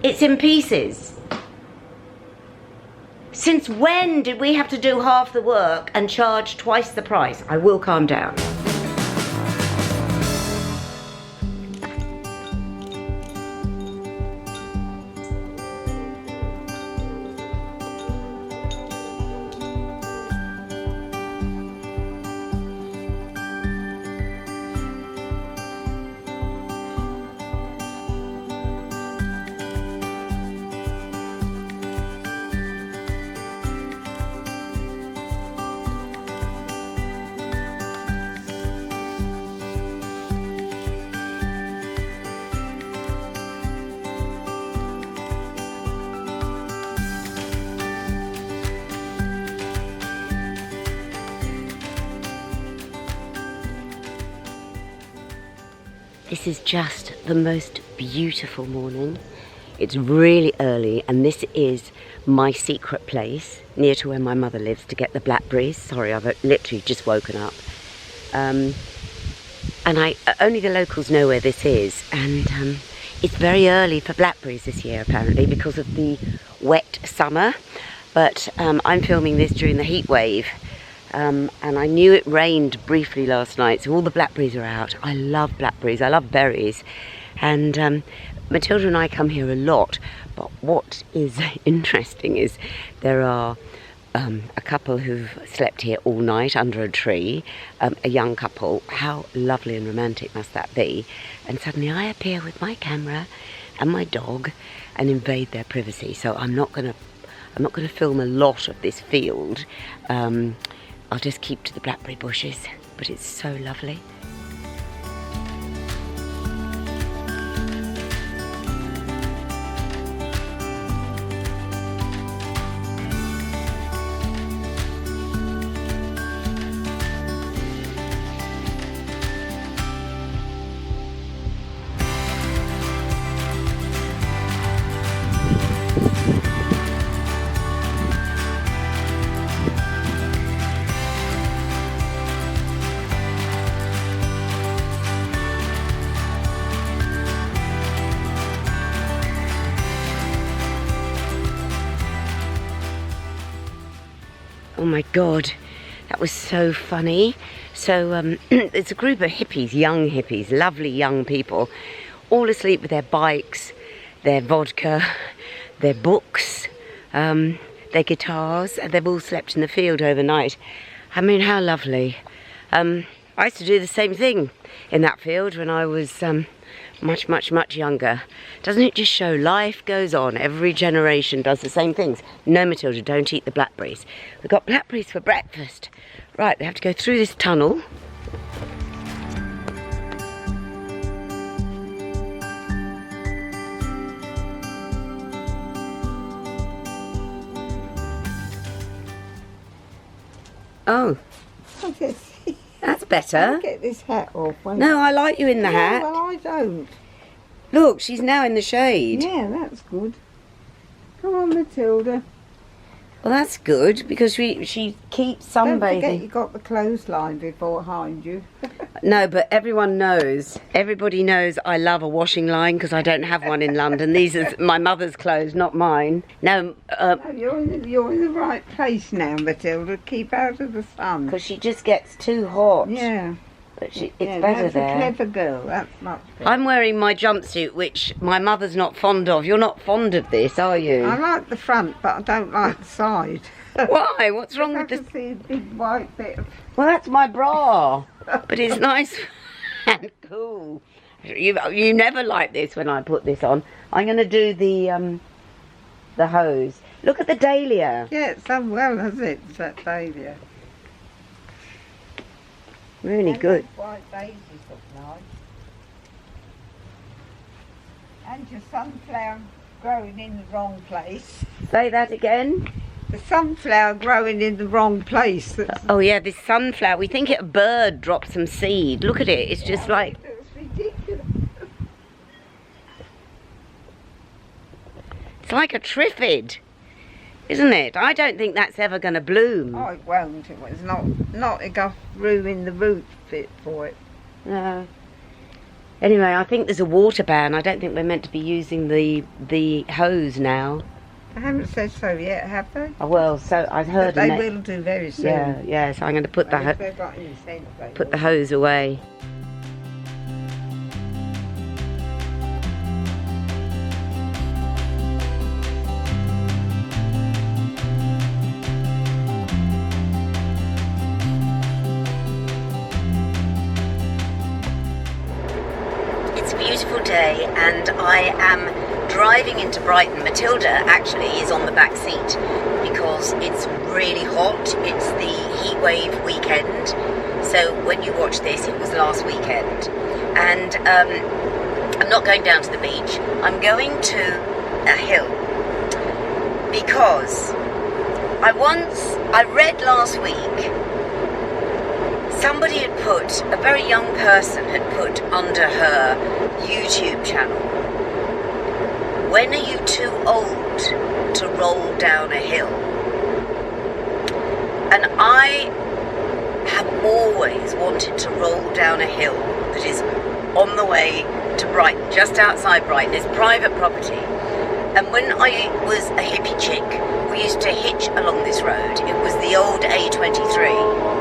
It's in pieces. Since when did we have to do half the work and charge twice the price? I will calm down. This is just the most beautiful morning. It's really early, and this is my secret place near to where my mother lives to get the blackberries. Sorry, I've literally just woken up. And only the locals know where this is, and it's very early for blackberries this year apparently because of the wet summer. But I'm filming this during the heat wave. And I knew it rained briefly last night, so all the blackberries are out. I love blackberries, I love berries. And Matilda and I come here a lot, but what is interesting is there are a couple who've slept here all night under a tree, a young couple. How lovely and romantic must that be? And suddenly I appear with my camera and my dog and invade their privacy. So I'm not gonna film a lot of this field. I'll just keep to the blackberry bushes, but it's so lovely. Oh my God, that was so funny. So it's a group of hippies, young hippies, lovely young people, all asleep with their bikes, their vodka, their books, their guitars, and they've all slept in the field overnight. I mean, how lovely. I used to do the same thing in that field when I was much younger. Doesn't it just show life goes on? Every generation does the same things. No, Matilda, don't eat the blackberries. We've got blackberries for breakfast. Right, we have to go through this tunnel. Oh, that's better. I'll get this hat off. No, I like you in the hat. Well, I don't. Look, she's now in the shade. Yeah, that's good. Come on, Matilda. Well, that's good because she keeps sunbathing. Don't forget you got the clothesline behind you. No, but everyone knows. Everybody knows I love a washing line because I don't have one in London. These are my mother's clothes, not mine. No, no, you're in the right place now, Matilda. Keep out of the sun. Because she just gets too hot. Yeah. But it's better there. That's a clever girl. That's much better. I'm wearing my jumpsuit, which my mother's not fond of. You're not fond of this, are you? I like the front, but I don't like the side. Why? What's wrong with this? I can see a big white bit of... Well, that's my bra. But it's nice and cool. You never like this when I put this on. I'm going to do the hose. Look at the dahlia. Yeah, it's done well, has it? It's that dahlia. Really good. White daisies look nice. And your sunflower growing in the wrong place. Say that again. The sunflower growing in the wrong place. Oh yeah, this sunflower. We think a bird dropped some seed. Look at it. It's just like... It's ridiculous. It's like a triffid, isn't it? I don't think that's ever going to bloom. Oh, it won't. It's not enough room in the root fit for it. No. Anyway, I think there's a water ban. I don't think we're meant to be using the hose now. I haven't said so yet, have they? Oh, well, so I've heard. But they will do very soon. Yeah. So I'm going to put Well, if they've got any sense, they put will. the hose away. It's a beautiful day, and I am driving into Brighton. Matilda actually is on the back seat because it's really hot. It's the heat wave weekend. So when you watch this, it was last weekend. And I'm not going down to the beach. I'm going to a hill because I read last week, somebody had put, a very young person had put under her YouTube channel, when are you too old to roll down a hill? And I have always wanted to roll down a hill that is on the way to Brighton, just outside Brighton. It's private property. And when I was a hippie chick, we used to hitch along this road. It was the old A23,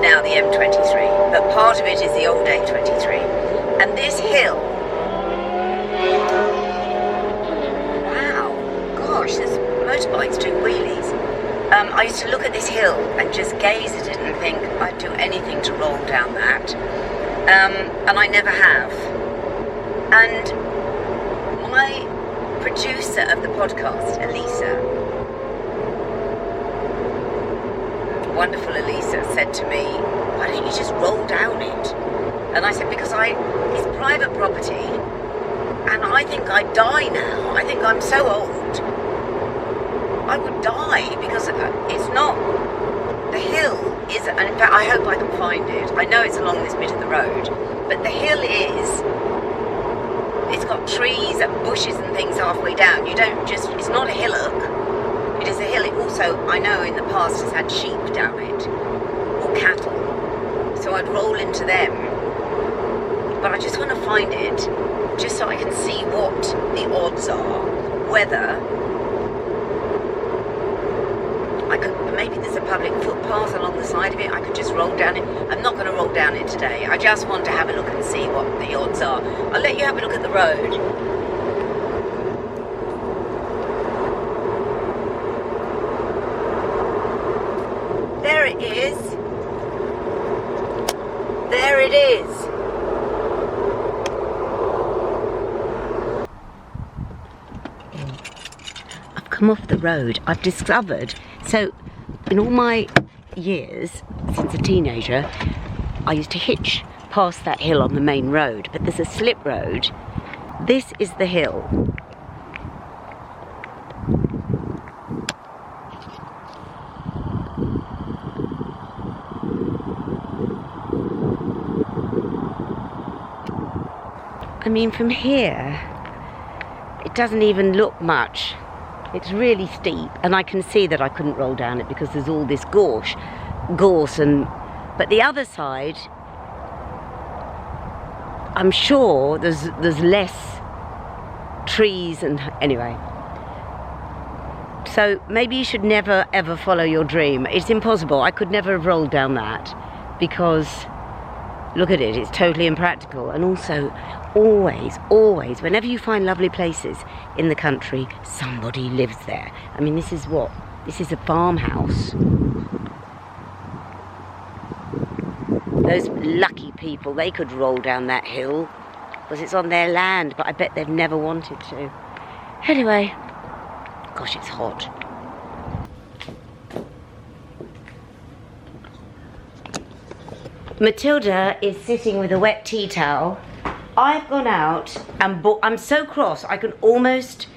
now the M23, but part of it is the old A23. And this hill, wow, gosh, there's motorbikes doing wheelies. I used to look at this hill and just gaze at it and think I'd do anything to roll down that. And I never have. And my producer of the podcast, Elisa, wonderful Elisa, said to me, why don't you just roll down it? And I said, because it's private property, and I think I'd die now. I think I'm so old, I would die, because it's not, the hill is, and in fact I hope I can find it. I know it's along this bit of the road, but the hill is, it's got trees and bushes and things halfway down. You don't just, it's not a hillock. It is a hill. It also, I know in the past, has had sheep down it, or cattle. So I'd roll into them. But I just want to find it, just so I can see what the odds are. Whether I could, maybe there's a public footpath along the side of it, I could just roll down it. I'm not going to roll down it today. I just want to have a look and see what the odds are. I'll let you have a look at the road. There it is. There it is. I've come off the road. I've discovered, so in all my years since a teenager, I used to hitch past that hill on the main road, but there's a slip road. This is the hill. I mean, from here, it doesn't even look much. It's really steep, and I can see that I couldn't roll down it because there's all this gorse, and but the other side, I'm sure there's less trees, and anyway. So maybe you should never ever follow your dream. It's impossible. I could never have rolled down that because look at it, it's totally impractical. And also, always, whenever you find lovely places in the country, somebody lives there. I mean, this is what? This is a farmhouse. Those lucky people, they could roll down that hill because it's on their land, but I bet they've never wanted to. Anyway, gosh, it's hot. Matilda is sitting with a wet tea towel. I've gone out and bought, I'm so cross I can almost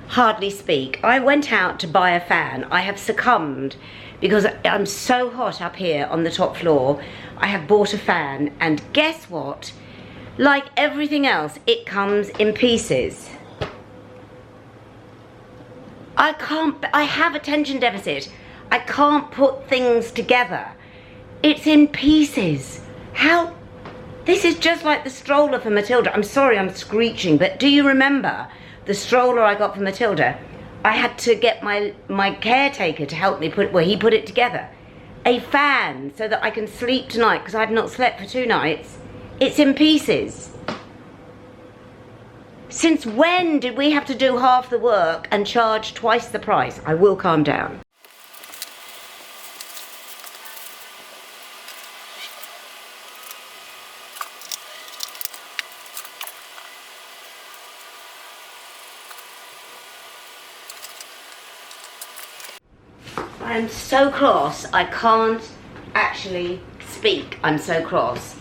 hardly speak. I went out to buy a fan. I have succumbed because I'm so hot up here on the top floor. I have bought a fan, and guess what? Like everything else, it comes in pieces. I have attention deficit. I can't put things together. It's in pieces. How This is just like the stroller for Matilda. I'm sorry I'm screeching, but do you remember the stroller I got for Matilda? I had to get my caretaker to help me he put it together. A fan so that I can sleep tonight because I've not slept for 2 nights. It's in pieces. Since when did we have to do half the work and charge twice the price? I will calm down. I'm so cross, I can't actually speak. I'm so cross.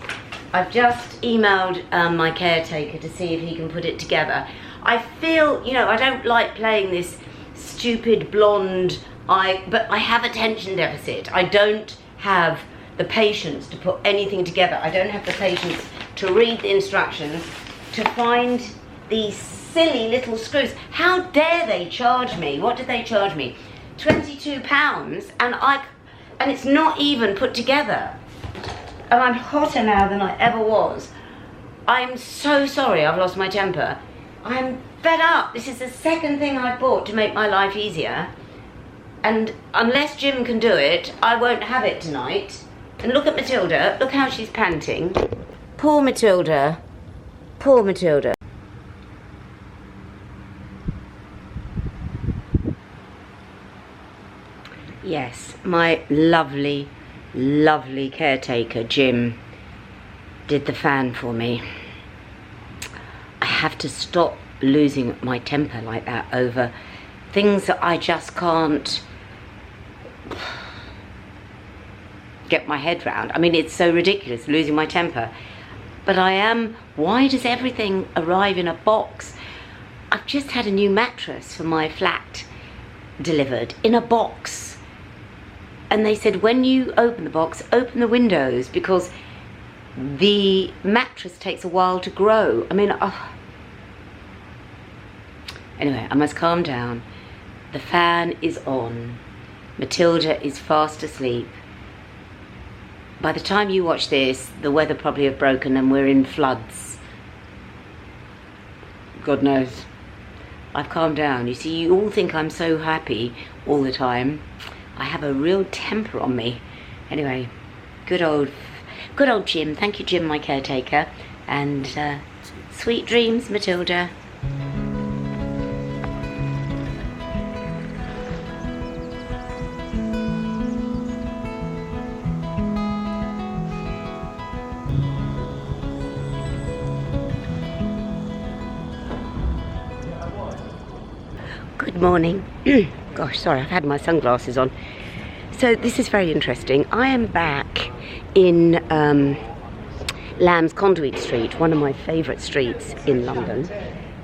I've just emailed my caretaker to see if he can put it together. I feel, you know, I don't like playing this stupid blonde, but I have attention deficit. I don't have the patience to put anything together. I don't have the patience to read the instructions, to find these silly little screws. How dare they charge me? What did they charge me? £22, and it's not even put together. And I'm hotter now than I ever was. I'm so sorry I've lost my temper. I'm fed up. This is the second thing I've bought to make my life easier. And unless Jim can do it, I won't have it tonight. And look at Matilda. Look how she's panting. Poor Matilda. Poor Matilda. Yes, my lovely, lovely caretaker, Jim, did the fan for me. I have to stop losing my temper like that over things that I just can't get my head round. I mean, it's so ridiculous, losing my temper. But why does everything arrive in a box? I've just had a new mattress for my flat delivered in a box. And they said, when you open the box, open the windows because the mattress takes a while to grow. I mean, Anyway, I must calm down. The fan is on. Matilda is fast asleep. By the time you watch this, the weather probably have broken and we're in floods. God knows. I've calmed down. You see, you all think I'm so happy all the time. I have a real temper on me. Anyway, good old Jim. Thank you, Jim, my caretaker. And sweet dreams, Matilda. Good morning. Gosh, sorry, I've had my sunglasses on. So this is very interesting. I am back in Lamb's Conduit Street, one of my favourite streets in London.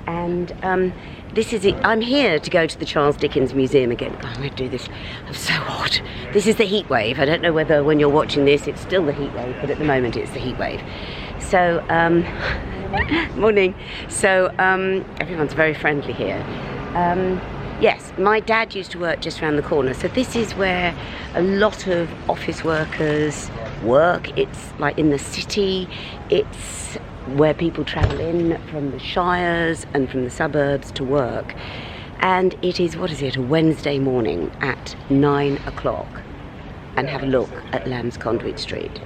And I'm here to go to the Charles Dickens Museum again. Oh, I'm going to do this. I'm so hot. This is the heat wave. I don't know whether when you're watching this it's still the heat wave, but at the moment it's the heat wave. So, morning. So, everyone's very friendly here. Yes, my dad used to work just around the corner, so this is where a lot of office workers work. It's like in the city. It's where people travel in from the shires and from the suburbs to work. And it is, what is it, a Wednesday morning at 9 o'clock. And have a look at Lamb's Conduit Street.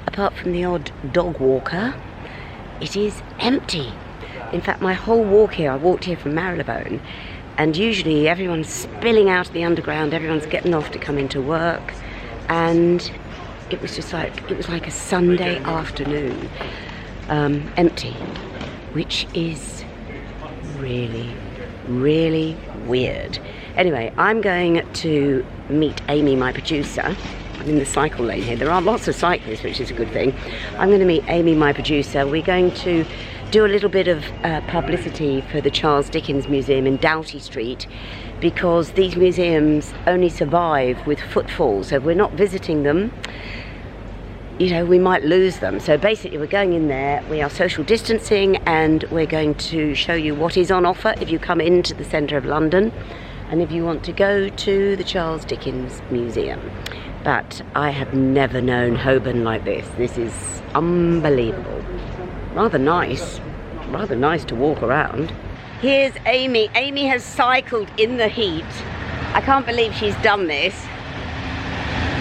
Apart from the odd dog walker, it is empty. In fact, my whole walk here, I walked here from Marylebone, and usually everyone's spilling out of the underground, everyone's getting off to come into work, and it was just like, it was like a Sunday afternoon, empty, which is really, really weird. Anyway, I'm going to meet Amy, my producer. I'm in the cycle lane here. There are lots of cyclists, which is a good thing. I'm going to meet Amy, my producer. We're going to do a little bit of publicity for the Charles Dickens Museum in Doughty Street, because these museums only survive with footfall. So if we're not visiting them, you know, we might lose them. So basically we're going in there, we are social distancing, and we're going to show you what is on offer if you come into the centre of London. and if you want to go to the Charles Dickens Museum. But I have never known Holborn like this. This is unbelievable. Rather nice to walk around. Here's Amy. Amy has cycled in the heat. I can't believe she's done this.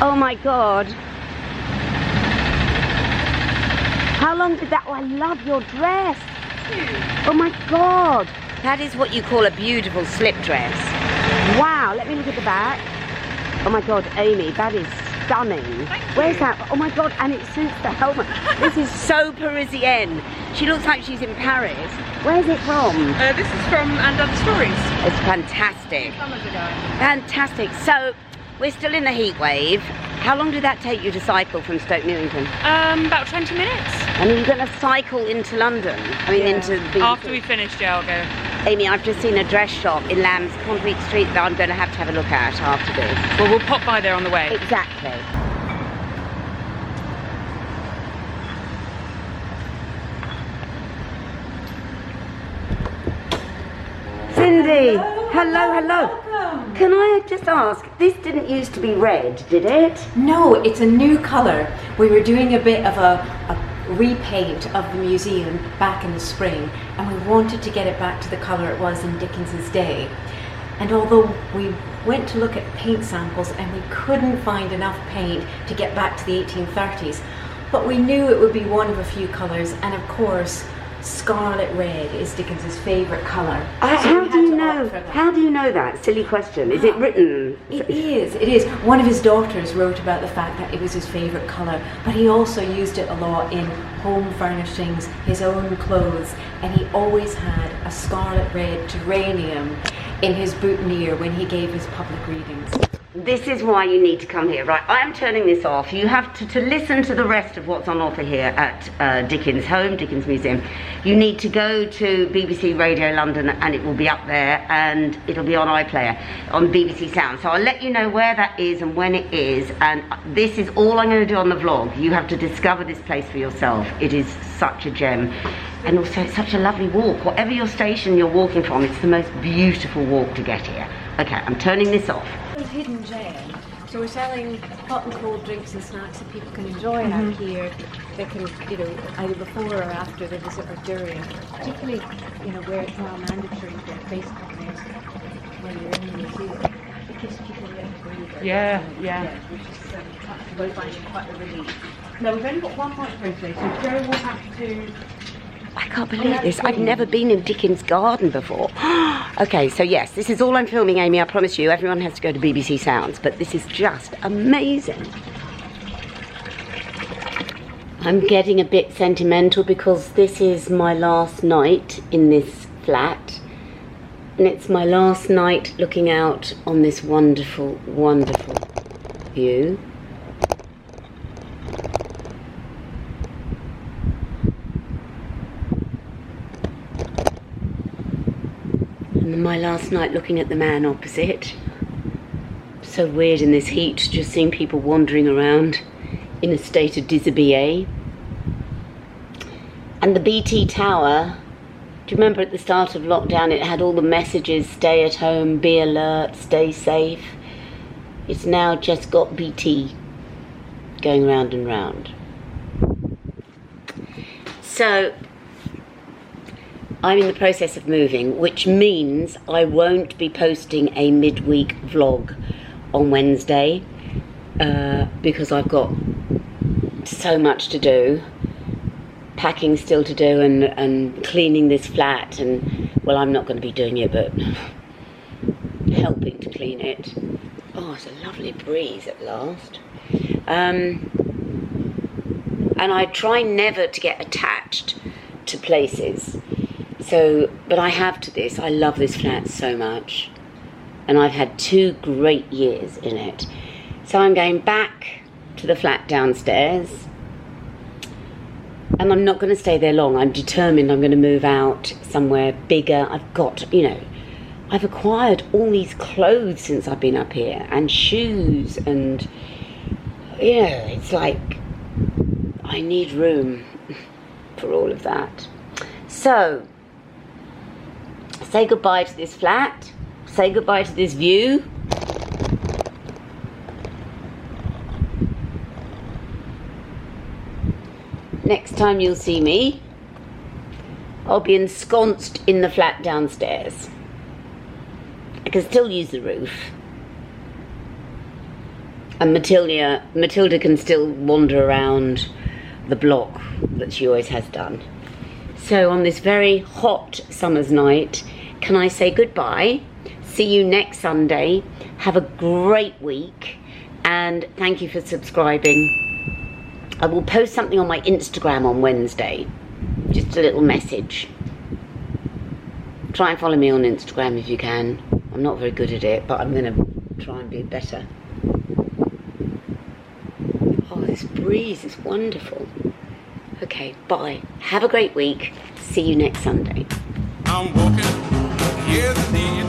Oh my God. How long did that, oh, I love your dress. Oh my God. That is what you call a beautiful slip dress. Wow, let me look at the back. Oh my God, Amy, that is stunning. Where's that? Oh my God, and it suits the helmet. This is so Parisienne. She looks like she's in Paris. Where's it from? This is from And Other Stories. It's fantastic. Summers ago. Fantastic. So, we're still in the heat wave. How long did that take you to cycle from Stoke Newington? About 20 minutes. And are you going to cycle into London? I mean, into the... After we finish, yeah, I'll go. Amy, I've just seen a dress shop in Lamb's Concrete Street that I'm going to have a look at after this. Well, we'll pop by there on the way. Exactly. Cindy! Hello, hello. Welcome. Can I just ask, this didn't used to be red, did it? No, it's a new colour. We were doing a bit of a repaint of the museum back in the spring, and we wanted to get it back to the colour it was in Dickens's day. And although we went to look at paint samples and we couldn't find enough paint to get back to the 1830s, but we knew it would be one of a few colours, and of course scarlet red is Dickens's favourite colour. How do you know? How do you know that? Silly question. Is it written? It is. One of his daughters wrote about the fact that it was his favourite colour, but he also used it a lot in home furnishings, his own clothes, and he always had a scarlet red geranium in his boutonniere when he gave his public readings. This is why you need to come here. Right, I am turning this off. You have to listen to the rest of what's on offer here at Dickens Home, Dickens Museum. You need to go to BBC Radio London, and it will be up there, and it'll be on iPlayer, on BBC Sound. So I'll let you know where that is and when it is, and this is all I'm going to do on the vlog. You have to discover this place for yourself. It is such a gem. And also it's such a lovely walk. Whatever your station you're walking from, it's the most beautiful walk to get here. Okay, I'm turning this off. Hidden gem. So we're selling hot and cold drinks and snacks that people can enjoy out here. They can, either before or after the visit or during. Particularly, where it's now mandatory for face coverings when you're in the museum. It gives people a little breather. Yeah. Which is we find it quite a relief. No, we've only got one mic today, so Joe will have to... I can't believe this. I've never been in Dickens' garden before. Okay, so yes, this is all I'm filming, Amy. I promise you, everyone has to go to BBC Sounds, but this is just amazing. I'm getting a bit sentimental because this is my last night in this flat. And it's my last night looking out on this wonderful, wonderful view. And my last night looking at the man opposite. So weird in this heat, just seeing people wandering around in a state of dishabille. And the BT Tower, do you remember at the start of lockdown it had all the messages, stay at home, be alert, stay safe. It's now just got BT going round and round. So I'm in the process of moving, which means I won't be posting a midweek vlog on Wednesday because I've got so much to do. Packing still to do and cleaning this flat, and well, I'm not going to be doing it, but helping to clean it. Oh, it's a lovely breeze at last. And I try never to get attached to places. So, but I have to this. I love this flat so much. And I've had 2 great years in it. So I'm going back to the flat downstairs. And I'm not going to stay there long. I'm determined I'm going to move out somewhere bigger. I've got, I've acquired all these clothes since I've been up here. And shoes and, it's like I need room for all of that. So, say goodbye to this flat. say goodbye to this view. Next time you'll see me, I'll be ensconced in the flat downstairs. I can still use the roof. And Matilda can still wander around the block that she always has done. So on this very hot summer's night, can I say goodbye? See you next Sunday. Have a great week, and thank you for subscribing. I will post something on my Instagram on Wednesday. Just a little message. Try and follow me on Instagram if you can. I'm not very good at it, but I'm going to try and be better. Oh, this breeze is wonderful. Okay, bye. Have a great week. See you next Sunday. I'm walking, yeah, the